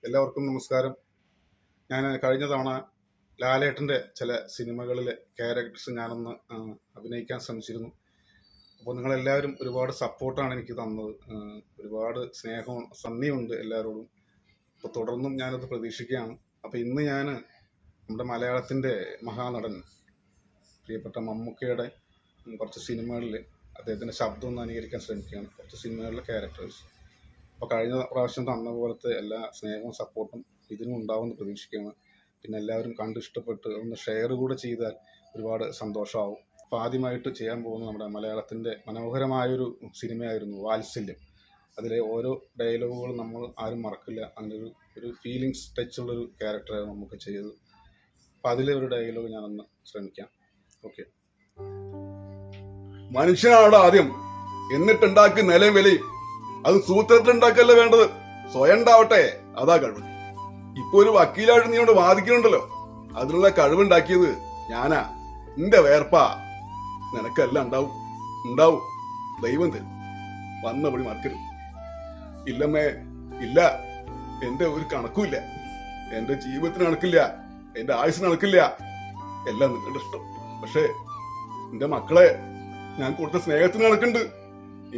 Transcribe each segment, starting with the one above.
എല്ലാവർക്കും നമസ്കാരം. ഞാൻ കഴിഞ്ഞ തവണ ലാലേട്ടൻ്റെ ചില സിനിമകളിലെ ക്യാരക്ടേഴ്സ് ഞാനൊന്ന് അഭിനയിക്കാൻ ശ്രമിച്ചിരുന്നു. അപ്പോൾ നിങ്ങളെല്ലാവരും ഒരുപാട് സപ്പോർട്ടാണ് എനിക്ക് തന്നത്. ഒരുപാട് സ്നേഹവും നന്ദിയുണ്ട് എല്ലാവരോടും. അപ്പോൾ തുടർന്നും ഞാനത് പ്രതീക്ഷിക്കുകയാണ്. അപ്പോൾ ഇന്ന് ഞാൻ നമ്മുടെ മലയാളത്തിൻ്റെ മഹാനടൻ പ്രിയപ്പെട്ട മമ്മൂക്കയുടെ കുറച്ച് സിനിമകളിൽ അദ്ദേഹത്തിൻ്റെ ശബ്ദം ഒന്ന് അനുകരിക്കാൻ ശ്രമിക്കുകയാണ്. കുറച്ച് സിനിമകളിലെ ക്യാരക്ടേഴ്സ്. അപ്പോൾ കഴിഞ്ഞ പ്രാവശ്യം തന്ന പോലത്തെ എല്ലാ സ്നേഹവും സപ്പോർട്ടും ഇതിനും ഉണ്ടാവുമെന്ന് പ്രതീക്ഷിക്കുകയാണ്. പിന്നെ എല്ലാവരും കണ്ട് ഇഷ്ടപ്പെട്ട് ഒന്ന് ഷെയർ കൂടെ ചെയ്താൽ ഒരുപാട് സന്തോഷമാവും. അപ്പോൾ ആദ്യമായിട്ട് ചെയ്യാൻ പോകുന്നത് നമ്മുടെ മലയാളത്തിൻ്റെ മനോഹരമായൊരു സിനിമയായിരുന്നു വാത്സല്യം. അതിലെ ഓരോ ഡയലോഗുകളും നമ്മൾ ആരും മറക്കില്ല. അങ്ങനെ ഒരു ഫീലിങ്സ് ടച്ചുള്ളൊരു ക്യാരക്ടറായിരുന്നു നമുക്ക് ചെയ്തത്. അപ്പോൾ അതിലെ ഒരു ഡയലോഗ് ഞാനൊന്ന് ശ്രമിക്കാം. ഓക്കെ. മനുഷ്യനാണ് ആദ്യം, എന്നിട്ടുണ്ടാക്കി നിലയും വിലയും. അത് സൂത്രത്തിലുണ്ടാക്കല്ല വേണ്ടത്, സ്വയം ഉണ്ടാവട്ടെ. അതാ കഴിവ്. ഇപ്പൊ ഒരു വക്കീലായിട്ട് നീ കൊണ്ട് വാദിക്കുന്നുണ്ടല്ലോ, അതിനുള്ള കഴിവുണ്ടാക്കിയത് ഞാനാ. നിന്റെ വേർപ്പാ. നിനക്കെല്ലാം ഉണ്ടാവും. ദൈവം തരും. വന്നപടി മറക്കരുത്. ഇല്ലമ്മേ, ഇല്ല. എന്റെ ഒരു കണക്കുമില്ല. എന്റെ ജീവിതത്തിന് കണക്കില്ല, എന്റെ ആയുസിന് കണക്കില്ല. എല്ലാം നിങ്ങളുടെ ഇഷ്ടം. പക്ഷേ എന്റെ മക്കളെ ഞാൻ കൊടുത്ത സ്നേഹത്തിന് കണക്കുണ്ട്.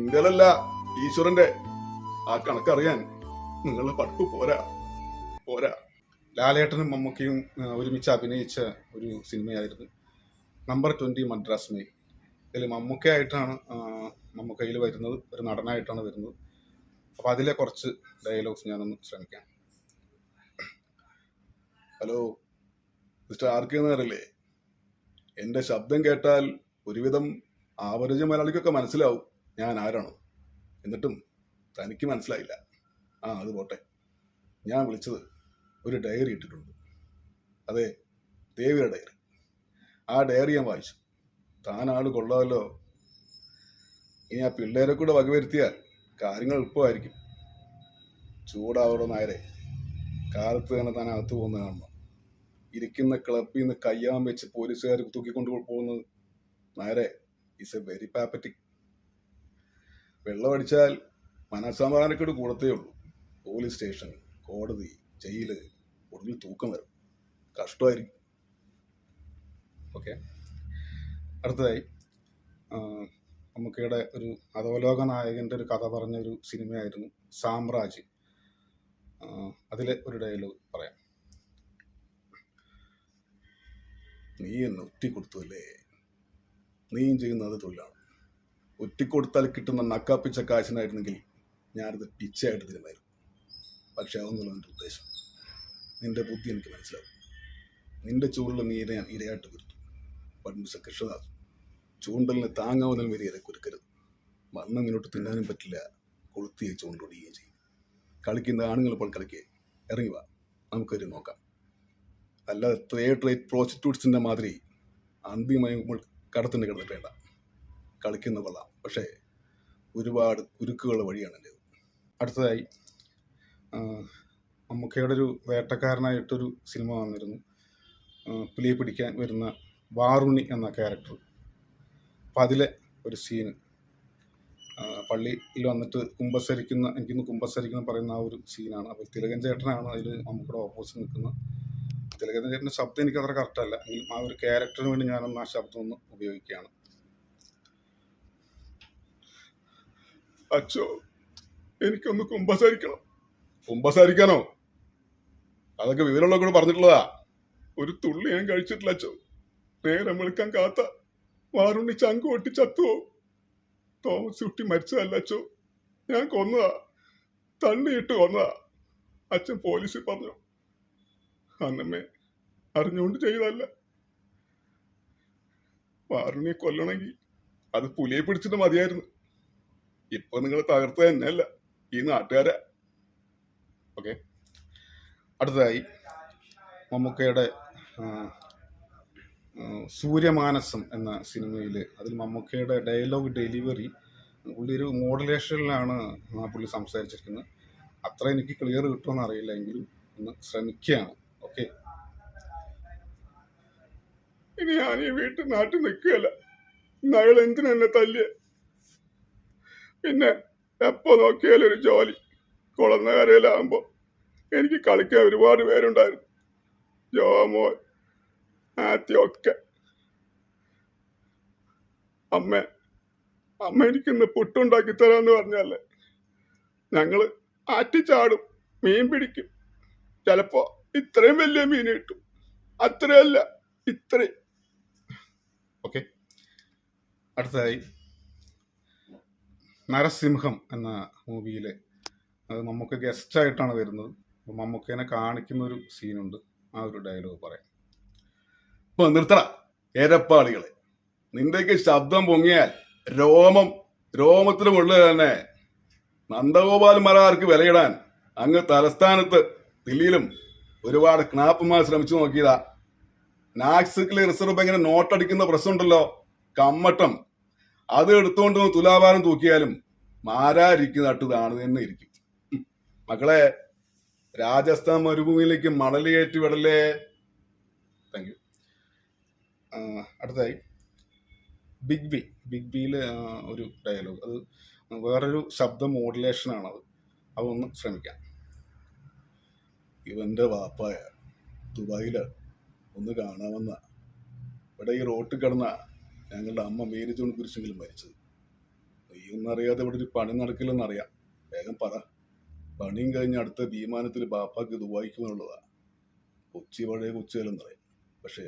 ഇന്ത്യയിലല്ല, ഈശ്വരന്റെ. ആ കണക്കറിയാൻ നിങ്ങളുടെ പഠിപ്പ് പോരാ. ലാലേട്ടനും മമ്മൂക്കയും ഒരുമിച്ച് അഭിനയിച്ച ഒരു സിനിമയായിരുന്നു നമ്പർ 20 മദ്രാസ് മെയിൽ. ഇതിൽ മമ്മൂക്കയായിട്ടാണ് മമ്മൂക്കയിൽ വരുന്നത്, ഒരു നടനായിട്ടാണ് വരുന്നത്. അപ്പോൾ അതിലെ കുറച്ച് ഡയലോഗ്സ് ഞാനൊന്ന് ശ്രമിക്കാം. ഹലോ മിസ്റ്റർ ആർക്കെന്നറിയില്ലേ? എന്റെ ശബ്ദം കേട്ടാൽ ഒരുവിധം ആവറേജ് മലയാളിക്കൊക്കെ മനസ്സിലാവും ഞാൻ ആരാണോ. എന്നിട്ടും തനിക്ക് മനസ്സിലായില്ല. അത് പോട്ടെ. ഞാൻ വിളിച്ചത് ഒരു ഡയറി ഇട്ടിട്ടുണ്ട്. അതെ, ദേവിയുടെ ഡയറി. ആ ഡയറി ഞാൻ വായിച്ചു. താനാള് കൊള്ളാമല്ലോ. ഇനി ആ പിള്ളേരെ കൂടെ വകവരുത്തിയാൽ കാര്യങ്ങൾ എളുപ്പമായിരിക്കും. ചൂടാവടോ നായരെ. കാലത്ത് തന്നെ താൻ അകത്ത് പോകുന്നത് കാണണം. ഇരിക്കുന്ന ക്ലബിൽ നിന്ന് കയ്യാൻ വെച്ച് പോലീസുകാർ തൂക്കിക്കൊണ്ട് പോകുന്നത് നായരെ ഈസ് എ വെരി പാപ്പറ്റിക്. വെള്ളമടിച്ചാൽ മനസ്സമാധാനക്കേട് കൂടത്തേ ഉള്ളൂ. പോലീസ് സ്റ്റേഷൻ, കോടതി, ജയില്, ഒടുവിൽ തൂക്കം വരും. കഷ്ടമായിരിക്കും. ഓക്കെ. അടുത്തതായി മമ്മൂക്കയുടെ ഒരു അധോലോക നായകൻ്റെ ഒരു കഥ പറഞ്ഞ ഒരു സിനിമയായിരുന്നു സാമ്രാജ്യം. അതിലെ ഒരു ഡയലോഗ് പറയാം. നീ എന്നെ ഒറ്റിക്കൊടുത്തല്ലേ. നീയും ചെയ്യുന്നത് തൊഴിലാണ്. ഒറ്റിക്കൊടുത്താൽ കിട്ടുന്ന നക്കാപ്പിച്ച കാശിനായിരുന്നെങ്കിൽ ഞാനത് പിച്ചയായിട്ട് തരുമായിരുന്നു. പക്ഷെ അതൊന്നുമല്ല എൻ്റെ ഉദ്ദേശം. നിന്റെ ബുദ്ധി എനിക്ക് മനസ്സിലാവും. നിന്റെ ചൂണ്ടിൽ നീ ഇരയായിട്ട് കുരുത്തു. ബട്ട് മിസ്റ്റർ കൃഷ്ണദാസ്, ചൂണ്ടലിന് താങ്ങാവുന്നതിന് വരെ ഇര കുരുക്കരുത്. മണ്ണ് മുന്നോട്ട് തിന്നാനും പറ്റില്ല, കൊളുത്തിയെ ചൂണ്ടൊടിയുകയും ചെയ്യും. കളിക്കുന്ന ആണുങ്ങൾ ഇപ്പോൾ കളിക്കേ. ഇറങ്ങി വാ, നമുക്കൊരു നോക്കാം. അല്ലാതെ തേർഡ് റേറ്റ് പ്രോസ്റ്റിറ്റ്യൂട്ട്സിൻ്റെ മാതിരി അന്തിമയം കടത്തിന് കിടന്നിട്ട് വേണ്ട. കളിക്കുന്ന കൊള്ളാം, പക്ഷേ ഒരുപാട് കുരുക്കുകളുടെ വഴിയാണ് എൻ്റെ. അടുത്തതായി മമ്മൂക്കയുടെ ഒരു വേട്ടക്കാരനായിട്ടൊരു സിനിമ വന്നിരുന്നു. പുലിയെ പിടിക്കാൻ വരുന്ന വാറുണി എന്ന ക്യാരക്ടർ. അപ്പം അതിലെ ഒരു സീന് പള്ളിയിൽ വന്നിട്ട് എനിക്കിന്ന് കുമ്പസരിക്കുന്ന പറയുന്ന ആ ഒരു സീനാണ്. അപ്പോൾ തിലകൻ ചേട്ടനാണ് അതിൽ മമ്മൂക്കയുടെ ഓപ്പോസിറ്റ് നിൽക്കുന്നത്. തിലകൻ ചേട്ടൻ്റെ ശബ്ദം എനിക്ക് അത്ര കറക്റ്റല്ല, എങ്കിലും ആ ഒരു ക്യാരക്ടറിന് വേണ്ടി ഞാനൊന്ന് ആ ശബ്ദം ഒന്ന് ഉപയോഗിക്കുകയാണ്. അച്ചോ, എനിക്കൊന്ന് കുമ്പസാരിക്കാനോ? അതൊക്കെ വിവരമുള്ള കൂടെ പറഞ്ഞിട്ടുള്ളതാ. ഒരു തുള്ളി ഞാൻ കഴിച്ചിട്ടില്ല അച്ചോ. നേരം വെളുക്കാൻ കാത്ത വാറുണ്ണി ചങ്ക് പൊട്ടി ചത്തുവോ? തോമസ് കുട്ടി മരിച്ചതല്ല അച്ചോ, ഞാൻ കൊന്നതാ. തണ്ണിയിട്ട് കൊന്നതാ. അച്ഛൻ പോലീസിൽ പറഞ്ഞു. അന്നമ്മേ അറിഞ്ഞുകൊണ്ട് ചെയ്തല്ല. വാറുണ്ണിയെ കൊല്ലണമെങ്കിൽ അത് പുലിയെ പിടിച്ചിട്ട് മതിയായിരുന്നു. ഇപ്പൊ നിങ്ങൾ തകർത്ത തന്നെയല്ല, ഈ നാട്ടുകാരാ. ഓക്കെ. അടുത്തതായി മമ്മൂക്കയുടെ സൂര്യമാനസം എന്ന സിനിമയിൽ അതിൽ മമ്മൂക്കയുടെ ഡയലോഗ് ഡെലിവറി പുള്ളി ഒരു മോഡുലേഷനിലാണ് പുള്ളി സംസാരിച്ചിരിക്കുന്നത്. അത്ര എനിക്ക് ക്ലിയർ കിട്ടുമെന്ന് അറിയില്ല, എങ്കിലും ഒന്ന് ശ്രമിക്കുകയാണ്. ഓക്കെ. ഇനി ഞാൻ ഈ നാട്ടിൽ നിൽക്കുകയല്ല. അയാൾ എന്തിനെന്നെ തല്ലിയ? പിന്നെ എപ്പോ നോക്കിയാലും ഒരു ജോലി. കുളന്ന കരയിലാകുമ്പോ എനിക്ക് കളിക്കാൻ ഒരുപാട് പേരുണ്ടായിരുന്നു. ജോമോൻ, ആദ്യമൊക്കെ. അമ്മ എനിക്കിന്ന് പുട്ടുണ്ടാക്കി തരാന്ന് പറഞ്ഞല്ലേ ഞങ്ങള് ആറ്റിച്ചാടും, മീൻ പിടിക്കും. ചിലപ്പോ ഇത്രയും വലിയ മീൻ കിട്ടും, അത്രയല്ല ഇത്രയും. ഓക്കെ, അടുത്തതായി നരസിംഹം എന്ന മൂവിയിൽ അത് നമുക്ക് ഗസ്റ്റായിട്ടാണ് വരുന്നത്. അപ്പം മമ്മൂക്കേനെ കാണിക്കുന്ന ഒരു സീനുണ്ട്, ആ ഒരു ഡയലോഗ് പറയാം. ഇപ്പൊ നിർത്തട എരപ്പാളികളെ, നിന്റെയൊക്കെ ശബ്ദം പൊങ്ങിയാൽ രോമത്തിന് കൊള്ളുക തന്നെ. നന്ദഗോപാൽ മരാർക്ക് വിലയിടാൻ അങ്ങ് തലസ്ഥാനത്ത് ദില്ലിയിലും ഒരുപാട് ക്നാപ്പന്മാർ ശ്രമിച്ചു നോക്കിയതാ. നാക്സിക്കിലെ റിസർവ് ബാങ്കിന് നോട്ടടിക്കുന്ന പ്രശ്നമുണ്ടല്ലോ, കമ്മട്ടം, അത് എടുത്തുകൊണ്ട് തുലാഭാരം തൂക്കിയാലും മാരാരിക്കുന്ന നട്ടതാണ് തന്നെ ഇരിക്കും. മക്കളെ, രാജസ്ഥാൻ മരുഭൂമിയിലേക്ക് മണൽ കയറ്റി വിടല്ലേ. Thank you. അടുത്തതായി ബിഗ് ബിയിൽ ഒരു ഡയലോഗ്, അത് വേറൊരു ശബ്ദ മോഡുലേഷനാണത്, അതൊന്ന് ശ്രമിക്കാം. ഇവന്റെ വാപ്പായ ദുബായില് ഒന്ന് കാണാമെന്ന ഇവിടെ ഈ റോട്ടിൽ കിടന്ന ഞങ്ങളുടെ അമ്മ മേരിജോൺ കുരിശെങ്കിലും മരിച്ചത്. നീയൊന്നും അറിയാതെ ഇവിടെ ഒരു പണി നടക്കില്ലെന്നറിയാം. വേഗം പറ, പണിയും കഴിഞ്ഞ് അടുത്ത വിമാനത്തിൽ ബാപ്പാക്ക് ദുബായിക്ക് പോകാനുള്ളതാ. കൊച്ചി പഴയ കൊച്ചിയിലെന്ന് പറയും, പക്ഷേ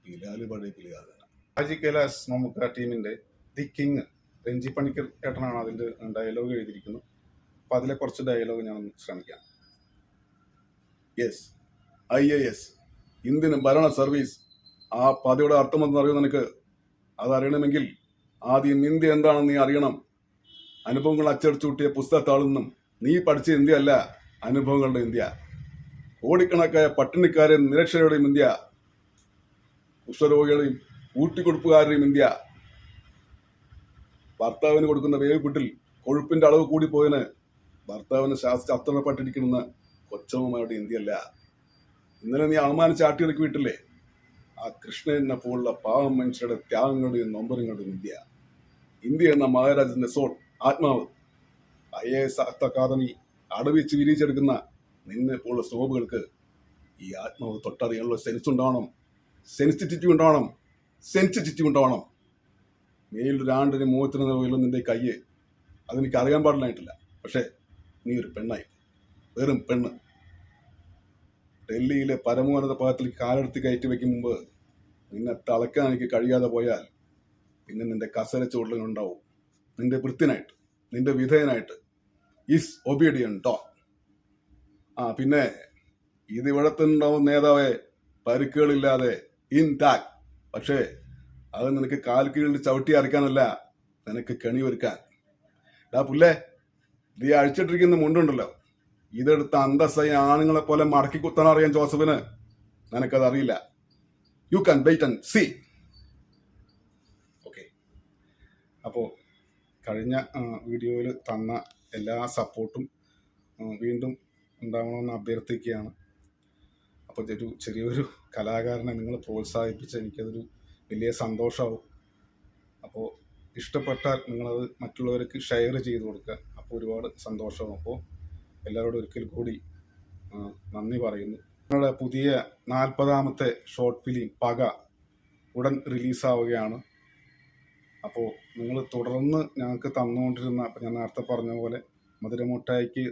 ബിലാല് പഴയ ബിലാല്. ഹാജി കൈലാസ് മമ്മൂക്ക ടീമിന്റെ ദി കിങ് രഞ്ജി പണിക്കർ ഏട്ടനാണ് അതിന്റെ ഡയലോഗ് എഴുതിയിരിക്കുന്നത്. അപ്പൊ അതിലെ കുറച്ച് ഡയലോഗ് ഞാനൊന്ന് ശ്രമിക്കാം. യെസ്, IAS, ഇന്ത്യൻ ഭരണ സർവീസ്. ആ പദവിയുടെ അർത്ഥമെന്ന് അറിയുമോ നിനക്ക്? അതറിയണമെങ്കിൽ ആദ്യം ഇന്ത്യ എന്താണെന്ന് നീ അറിയണം. അനുഭവങ്ങൾ അച്ചടിച്ചു കൂട്ടിയ പുസ്തകത്താളിൽ നിന്നും നീ പഠിച്ച ഇന്ത്യ അല്ല അനുഭവങ്ങളുടെ ഇന്ത്യ. കോടിക്കണക്കായ പട്ടിണിക്കാരെയും നിരക്ഷരയുടെയും ഇന്ത്യ, കുഷ്ഠരോഗികളെയും കൂട്ടിക്കൊടുപ്പുകാരുടെയും ഇന്ത്യ, ഭർത്താവിന് കൊടുക്കുന്ന വേവിക്കുട്ടിൽ കൊഴുപ്പിന്റെ അളവ് കൂടിപ്പോയതിന് ഭർത്താവിന് ശാസ്ത്ര അത്രപ്പെട്ടിരിക്കുന്ന കൊച്ചമ്മമാരുടെ ഇന്ത്യയല്ല. ഇന്നലെ നീ അവമാനിച്ച് ആട്ടിയിറക്കി വിട്ടില്ലേ, ആ കൃഷ്ണനെ പോലുള്ള പാവം മനുഷ്യരുടെ ത്യാഗങ്ങളുടെയും നൊമ്പരങ്ങളുടെയും ഇന്ത്യ എന്ന മഹാരാജന്റെ സോൾ ആത്മാവ്. IAS അക്കാദമി അടവിച്ച് വിരിച്ചെടുക്കുന്ന നിന്നെ പോലുള്ള സ്നോബുകൾക്ക് ഈ ആത്മാവ് തൊട്ടറിയാനുള്ള സെൻസിറ്റിവിറ്റി ഉണ്ടാവണം. മേലൊരാണ്ടിന് മുഖത്തിന് നിറവിലും നിന്റെ കയ്യ്, അതെനിക്ക് അറിയാൻ പാടില്ലായിട്ടില്ല. പക്ഷേ നീ ഒരു പെണ്ണായി, വെറും പെണ്ണ്. ഡൽഹിയിലെ പരമോന്നത പദത്തിൽ കാലെടുത്ത് കയറ്റി വയ്ക്കും മുമ്പ് നിന്നെ തളയ്ക്കാൻ എനിക്ക് കഴിയാതെ പോയാൽ പിന്നെ നിന്റെ കസര ചുവട്ടിലുണ്ടാവും, നിന്റെ വൃത്തിനായിട്ട്, നിന്റെ വിധേയനായിട്ട്. Is obedient dog. പിന്നെ ഇതിവിടത്തുണ്ടാവും നേതാവെ, പരുക്കുകളില്ലാതെ ഇൻടാക്ട്. പക്ഷേ അത് നിനക്ക് കാൽ കീഴിൽ ചവിട്ടി അരയ്ക്കാനല്ല, നിനക്ക് കെണി ഒരുക്കാൻ. പുല്ലേ, നീ അഴിച്ചിട്ടിരിക്കുന്ന മുണ്ടുണ്ടല്ലോ, ഇതെടുത്ത അന്തസ്സായി ആണുങ്ങളെ പോലെ മടക്കി കുത്താൻ അറിയാൻ ജോസഫിന്. നിനക്കതറിയില്ല. You can wait and see. Okay, അപ്പോൾ കഴിഞ്ഞ വീഡിയോയിൽ തന്ന എല്ലാ സപ്പോർട്ടും വീണ്ടും ഉണ്ടാവണമെന്ന് അഭ്യർത്ഥിക്കുകയാണ്. അപ്പോൾ ചെറിയൊരു കലാകാരനെ നിങ്ങൾ പ്രോത്സാഹിപ്പിച്ച് എനിക്കതൊരു വലിയ സന്തോഷമാവും. അപ്പോൾ ഇഷ്ടപ്പെട്ടാൽ നിങ്ങളത് മറ്റുള്ളവർക്ക് ഷെയർ ചെയ്ത് കൊടുക്കുക, അപ്പോൾ ഒരുപാട് സന്തോഷമാവും. അപ്പോൾ എല്ലാവരോടും ഒരിക്കൽ കൂടി നന്ദി പറയുന്നു. നിങ്ങളുടെ പുതിയ 40ാമത്തെ ഷോർട്ട് ഫിലിം പക ഉടൻ റിലീസാവുകയാണ്. അപ്പോൾ നിങ്ങൾ തുടർന്ന് ഞങ്ങൾക്ക് തന്നുകൊണ്ടിരുന്ന, അപ്പം ഞാൻ നേരത്തെ പറഞ്ഞ പോലെ മധുരമുട്ടായിക്ക്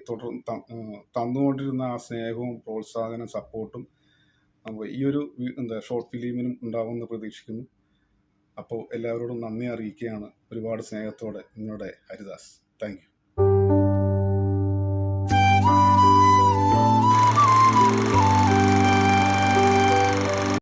തന്നുകൊണ്ടിരുന്ന ആ സ്നേഹവും പ്രോത്സാഹന സപ്പോർട്ടും ഈ ഒരു ഷോർട്ട് ഫിലിമിനും ഉണ്ടാവുമെന്ന് പ്രതീക്ഷിക്കുന്നു. അപ്പോൾ എല്ലാവരോടും നന്ദി അറിയിക്കുകയാണ്. ഒരുപാട് സ്നേഹത്തോടെ നിങ്ങളുടെ ഹരിദാസ്. Thank you.